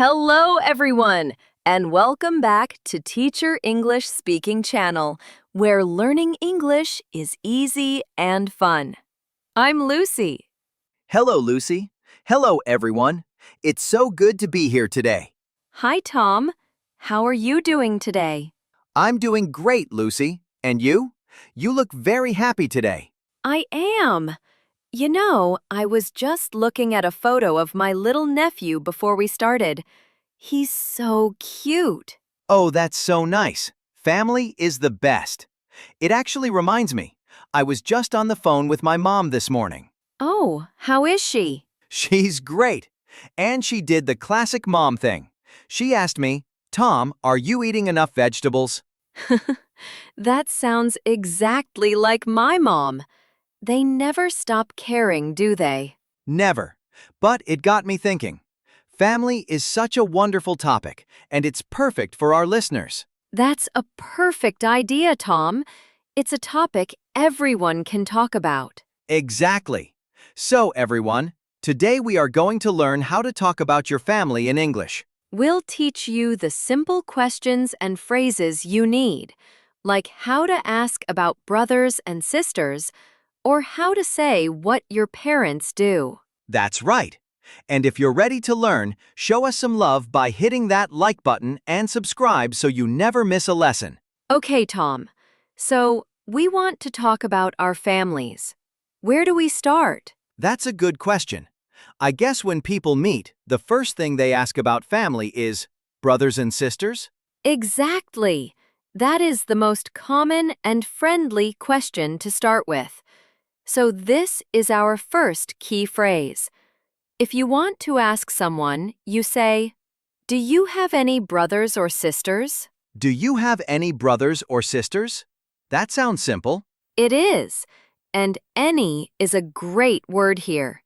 Hello, everyone, and welcome back to Teacher English Speaking Channel, where learning English is easy and fun. I'm Lucy. Hello, Lucy. Hello, everyone. It's so good to be here today. Hi, Tom. How are you doing today? I'm doing great, Lucy. And you? You look very happy today. I am. You know, I was just looking at a photo of my little nephew before we started. He's so cute. Oh, that's so nice. Family is the best. It actually reminds me, I was just on the phone with my mom this morning. Oh, how is she? She's great. And she did the classic mom thing. She asked me, Tom, are you eating enough vegetables? That sounds exactly like my mom. They never stop caring, do they? Never. But it got me thinking. Family is such a wonderful topic, and it's perfect for our listeners. That's a perfect idea, Tom. It's a topic everyone can talk about. Exactly. So, everyone, today we are going to learn how to talk about your family in English. We'll teach you the simple questions and phrases you need, like how to ask about brothers and sisters, or how to say what your parents do. That's right. And if you're ready to learn, show us some love by hitting that like button and subscribe so you never miss a lesson. Okay, Tom. So, we want to talk about our families. Where do we start? That's a good question. I guess when people meet, the first thing they ask about family is, brothers and sisters? Exactly. That is the most common and friendly question to start with. So this is our first key phrase. If you want to ask someone, you say, "Do you have any brothers or sisters?" Do you have any brothers or sisters? That sounds simple. It is. And any is a great word here.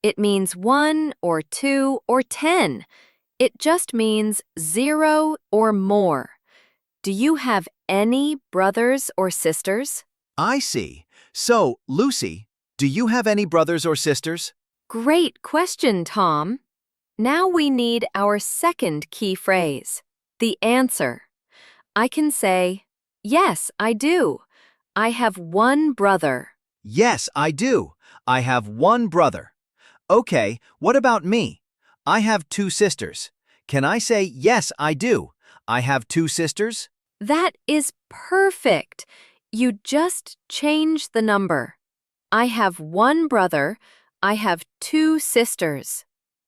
It means 1 or 2 or 10. It just means 0 or more. Do you have any brothers or sisters? I see. So, Lucy, do you have any brothers or sisters? Great question, Tom. Now we need our second key phrase, the answer. I can say, "Yes, I do. I have one brother." Yes, I do. I have one brother. Okay, what about me? I have two sisters. Can I say, yes, I do? I have two sisters? That is perfect. You just change the number. I have one brother. I have two sisters.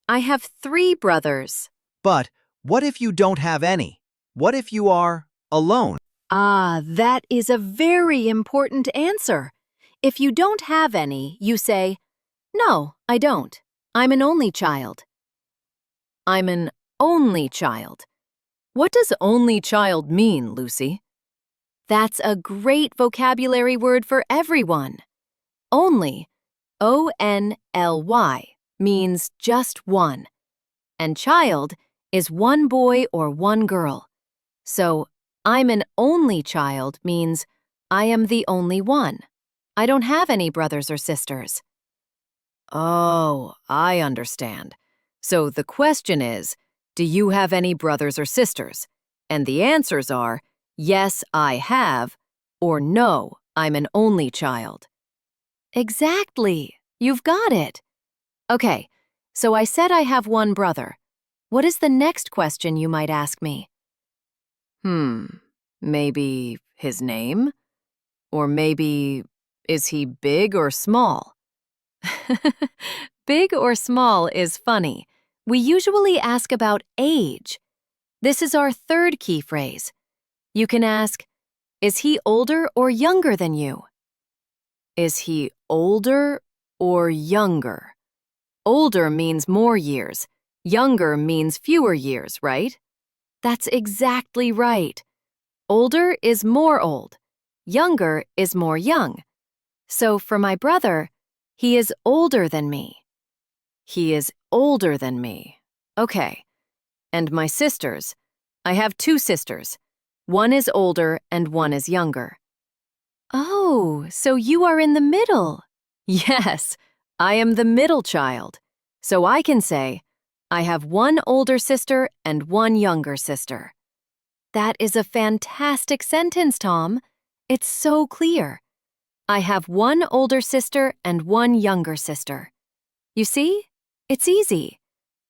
I have 3 brothers. But what if you don't have any? What if you are alone? Ah, that is a very important answer. If you don't have any, you say, "No, I don't. I'm an only child." I'm an only child. What does only child mean, Lucy? That's a great vocabulary word for everyone. Only, O-N-L-Y, means just one. And child is one boy or one girl. So, I'm an only child means I am the only one. I don't have any brothers or sisters. Oh, I understand. So the question is, do you have any brothers or sisters? And the answers are, yes, I have, or no, I'm an only child. Exactly. You've got it. Okay, so I said I have one brother. What is the next question you might ask me? Maybe his name? Or maybe, is he big or small? Big or small is funny. We usually ask about age. This is our third key phrase. You can ask, is he older or younger than you? Is he older or younger? Older means more years. Younger means fewer years, right? That's exactly right. Older is more old. Younger is more young. So for my brother, he is older than me. He is older than me. Okay. And my sisters. I have 2 sisters. One is older and one is younger. Oh, so you are in the middle. Yes, I am the middle child. So I can say, I have one older sister and one younger sister. That is a fantastic sentence, Tom. It's so clear. I have one older sister and one younger sister. You see? It's easy.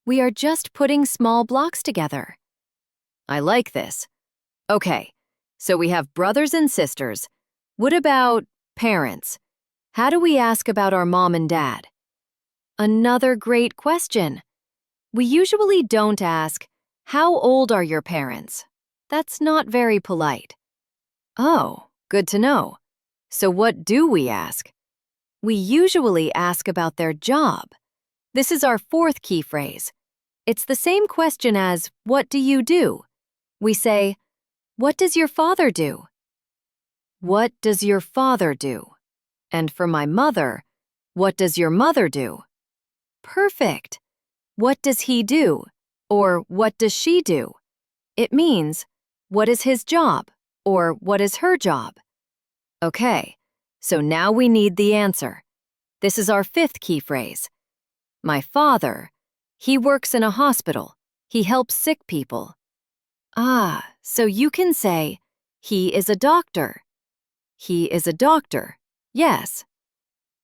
We are just putting small blocks together. I like this. Okay, so we have brothers and sisters. What about parents? How do we ask about our mom and dad? Another great question. We usually don't ask, "How old are your parents?" That's not very polite. Oh, good to know. So what do we ask? We usually ask about their job. This is our fourth key phrase. It's the same question as, "What do you do?" We say, "What does your father do?" What does your father do? And for my mother, what does your mother do? Perfect. What does he do? Or what does she do? It means, what is his job? Or what is her job? Okay, so now we need the answer. This is our fifth key phrase. My father, he works in a hospital. He helps sick people. Ah, so you can say, he is a doctor. He is a doctor, yes.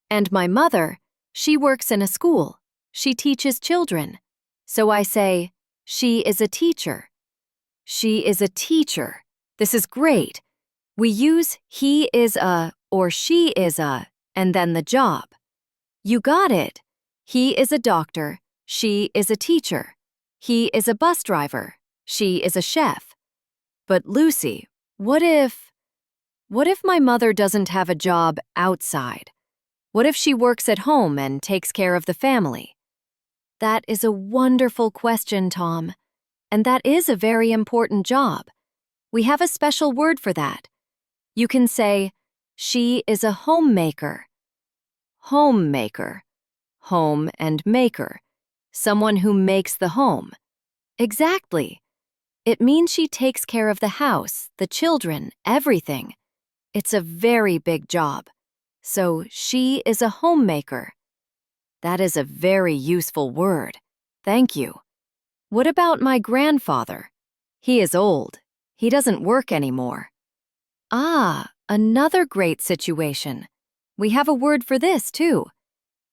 And my mother, she works in a school. She teaches children. So I say, she is a teacher. She is a teacher. This is great. We use he is a or she is a and then the job. You got it. He is a doctor. She is a teacher. He is a bus driver. She is a chef. But Lucy, what if my mother doesn't have a job outside? What if she works at home and takes care of the family? That is a wonderful question, Tom. And that is a very important job. We have a special word for that. You can say, she is a homemaker. Homemaker. Home and maker. Someone who makes the home. Exactly. It means she takes care of the house, the children, everything. It's a very big job. So she is a homemaker. That is a very useful word. Thank you. What about my grandfather? He is old. He doesn't work anymore. Ah, another great situation. We have a word for this, too.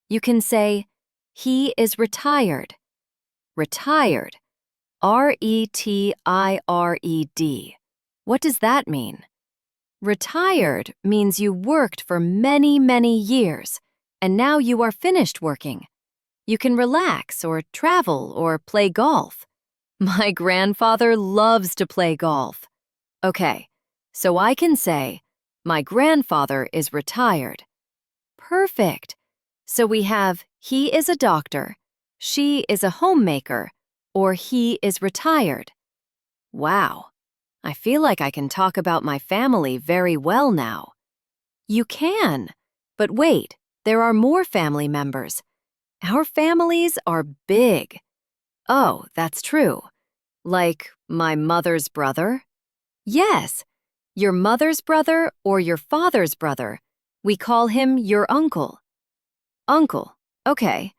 You can say, he is retired. Retired. R-E-T-I-R-E-D. What does that mean? Retired means you worked for many, many years, and now you are finished working. You can relax or travel or play golf. My grandfather loves to play golf. Okay, so I can say, my grandfather is retired. Perfect. So we have, he is a doctor, she is a homemaker, or he is retired. Wow, I feel like I can talk about my family very well now. You can, but wait, there are more family members. Our families are big. Oh, that's true. Like my mother's brother? Yes, your mother's brother or your father's brother. We call him your uncle. Uncle, okay.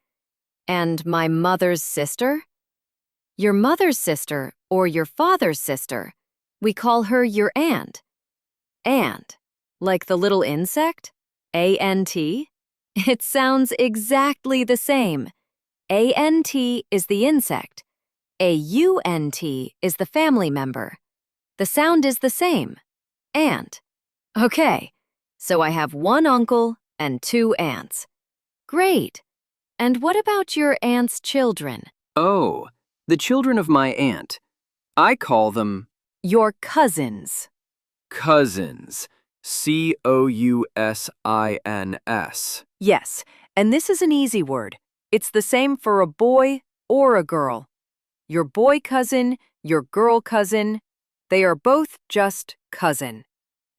And my mother's sister? Your mother's sister or your father's sister. We call her your aunt. Ant, like the little insect? A-N-T? It sounds exactly the same. A-N-T is the insect. A-U-N-T is the family member. The sound is the same. Ant. Okay, so I have one uncle and two aunts. Great. And what about your aunt's children? Oh, the children of my aunt. I call them Your cousins. cousins. C-O-U-S-I-N-S. Yes, and this is an easy word. It's the same for a boy or a girl. Your boy cousin, your girl cousin, they are both just cousin.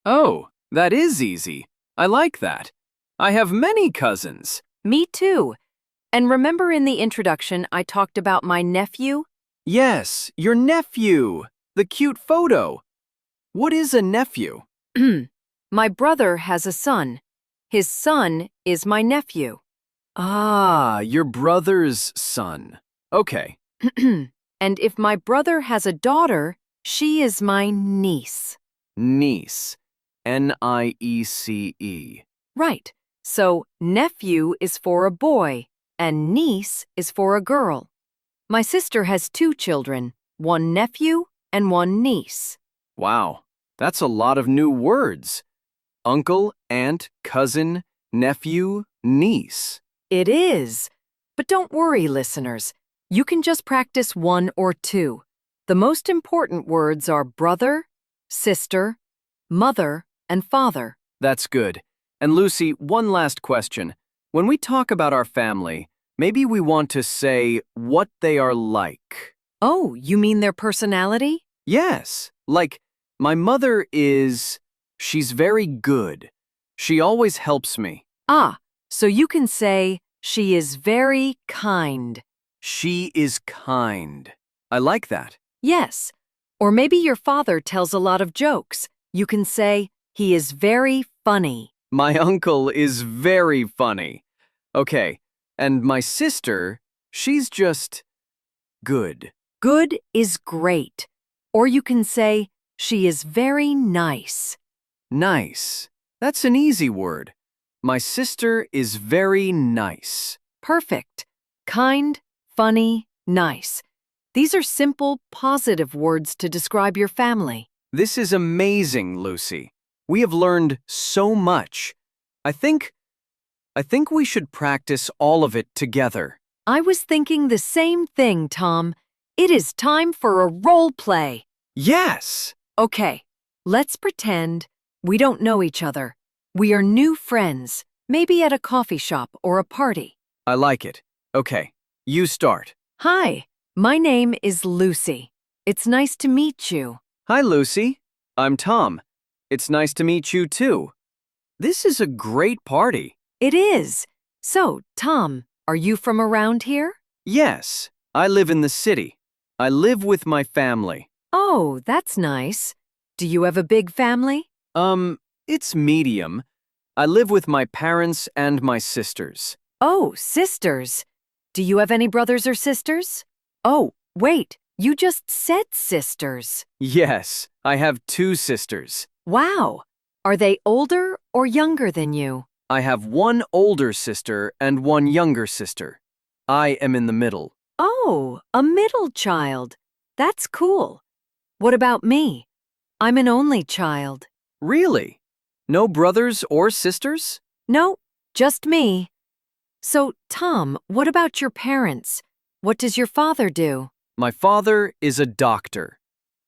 Oh, that is easy. I like that. I have many cousins. Me too. And remember in the introduction I talked about my nephew? Yes, your nephew. The cute photo. What is a nephew? My brother has a son. His son is my nephew. Ah, your brother's son. Okay. And if my brother has a daughter, she is my niece. Niece. N-I-E-C-E. Right. So nephew is for a boy, and niece is for a girl. My sister has 2 children, one nephew and one niece. Wow, that's a lot of new words. Uncle, aunt, cousin, nephew, niece. It is. But don't worry, listeners. You can just practice 1 or 2. The most important words are brother, sister, mother, and father. That's good. And Lucy, one last question. When we talk about our family, maybe we want to say what they are like. Oh, you mean their personality? Yes, like, my mother she's very good. She always helps me. Ah, so you can say, she is very kind. She is kind. I like that. Yes. Or maybe your father tells a lot of jokes. You can say, he is very funny. My uncle is very funny. Okay, and my sister, she's just good. Good is great. Or you can say, she is very nice. Nice. That's an easy word. My sister is very nice. Perfect. Kind, funny, nice. These are simple, positive words to describe your family. This is amazing, Lucy. We have learned so much. I think we should practice all of it together. I was thinking the same thing, Tom. It is time for a role play. Yes! Okay, let's pretend we don't know each other. We are new friends, maybe at a coffee shop or a party. I like it. Okay, you start. Hi, my name is Lucy. It's nice to meet you. Hi, Lucy. I'm Tom. It's nice to meet you, too. This is a great party. It is. So, Tom, are you from around here? Yes, I live in the city. I live with my family. Oh, that's nice. Do you have a big family? It's medium. I live with my parents and my sisters. Oh, sisters. Do you have any brothers or sisters? Oh, wait, you just said sisters. Yes, I have 2 sisters. Wow. Are they older or younger than you? I have 1 older sister and 1 younger sister. I am in the middle. Oh, a middle child. That's cool. What about me? I'm an only child. Really? No brothers or sisters? No, just me. So, Tom, what about your parents? What does your father do? My father is a doctor.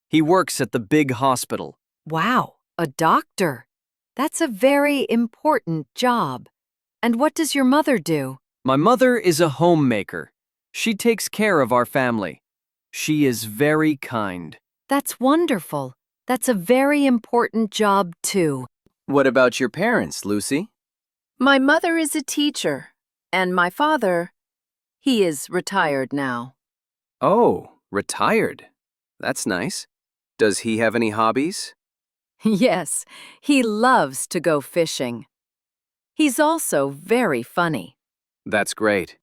He works at the big hospital. Wow, a doctor. That's a very important job. And what does your mother do? My mother is a homemaker. She takes care of our family. She is very kind. That's wonderful. That's a very important job, too. What about your parents, Lucy? My mother is a teacher, and my father, he is retired now. Oh, retired. That's nice. Does he have any hobbies? Yes, he loves to go fishing. He's also very funny. That's great.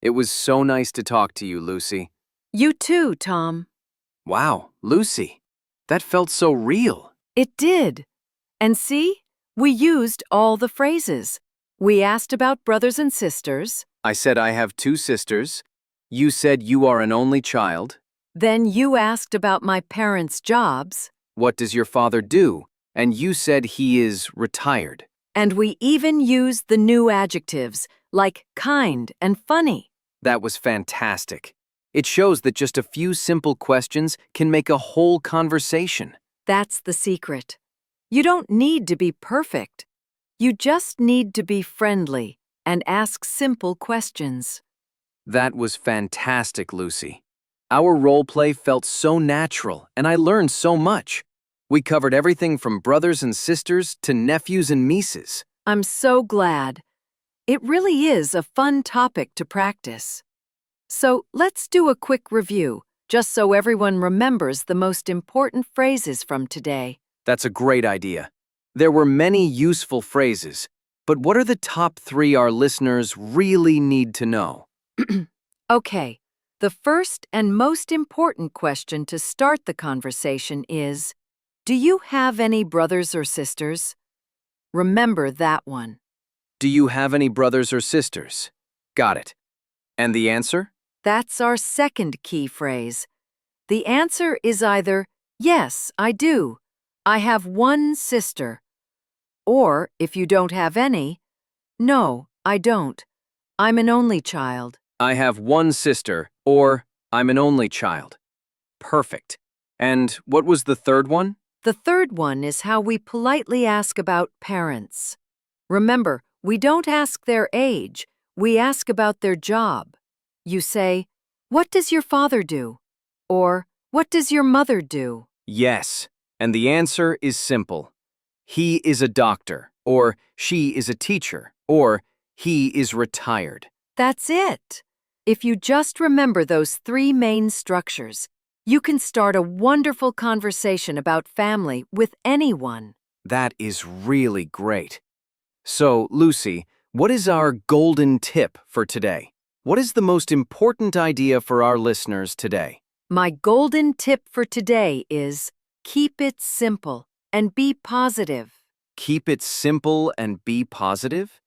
It was so nice to talk to you, Lucy. You too, Tom. Wow, Lucy, that felt so real. It did. And see, we used all the phrases. We asked about brothers and sisters. I said I have 2 sisters. You said you are an only child. Then you asked about my parents' jobs. What does your father do? And you said he is retired. And we even used the new adjectives, like kind and funny. That was fantastic. It shows that just a few simple questions can make a whole conversation. That's the secret. You don't need to be perfect. You just need to be friendly and ask simple questions. That was fantastic, Lucy. Our role play felt so natural, and I learned so much. We covered everything from brothers and sisters to nephews and nieces. I'm so glad. It really is a fun topic to practice. So let's do a quick review, just so everyone remembers the most important phrases from today. That's a great idea. There were many useful phrases, but what are the top 3 our listeners really need to know? Okay, The first and most important question to start the conversation is, do you have any brothers or sisters? Remember that one. Do you have any brothers or sisters? Got it. And the answer? That's our second key phrase. The answer is either, yes, I do. I have one sister. Or, if you don't have any, no, I don't. I'm an only child. I have one sister, or I'm an only child. Perfect. And what was the third one? The third one is how we politely ask about parents. Remember, we don't ask their age, we ask about their job. You say, "What does your father do?" Or, "What does your mother do?" Yes. And the answer is simple. He is a doctor, or she is a teacher, or he is retired. That's it. If you just remember those three main structures, you can start a wonderful conversation about family with anyone. That is really great. So, Lucy, what is our golden tip for today? What is the most important idea for our listeners today? My golden tip for today is keep it simple and be positive. Keep it simple and be positive?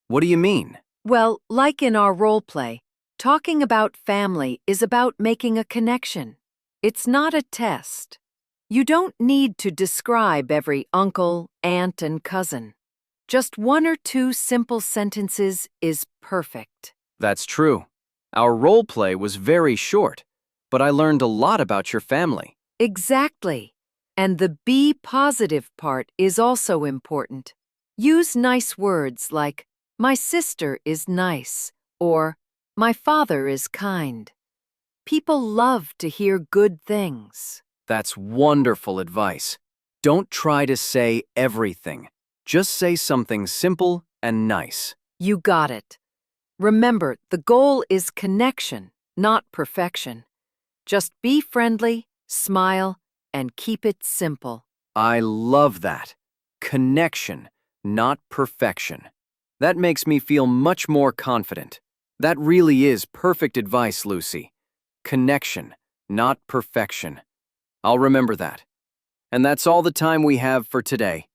What do you mean? Well, like in our role play, talking about family is about making a connection. It's not a test. You don't need to describe every uncle, aunt, and cousin. Just one or two simple sentences is perfect. That's true. Our role play was very short, but I learned a lot about your family. Exactly. And the be positive part is also important. Use nice words like, "My sister is nice," or "My father is kind." People love to hear good things. That's wonderful advice. Don't try to say everything. Just say something simple and nice. You got it. Remember, the goal is connection, not perfection. Just be friendly, smile, and keep it simple. I love that. Connection, not perfection. That makes me feel much more confident. That really is perfect advice, Lucy. Connection, not perfection. I'll remember that. And that's all the time we have for today.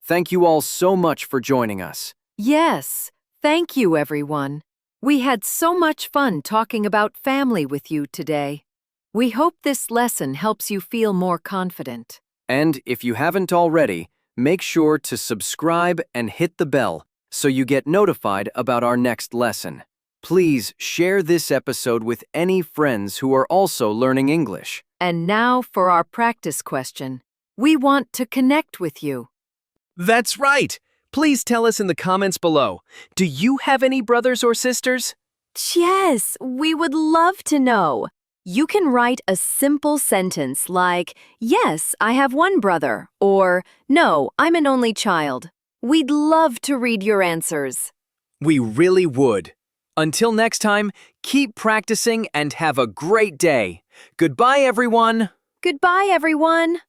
Thank you all so much for joining us. Yes, thank you, everyone. We had so much fun talking about family with you today. We hope this lesson helps you feel more confident. And if you haven't already, make sure to subscribe and hit the bell so you get notified about our next lesson. Please share this episode with any friends who are also learning English. And now for our practice question. We want to connect with you. That's right! Please tell us in the comments below. Do you have any brothers or sisters? Yes, we would love to know. You can write a simple sentence like, "Yes, I have one brother," or "No, I'm an only child." We'd love to read your answers. We really would. Until next time, keep practicing and have a great day. Goodbye, everyone! Goodbye, everyone.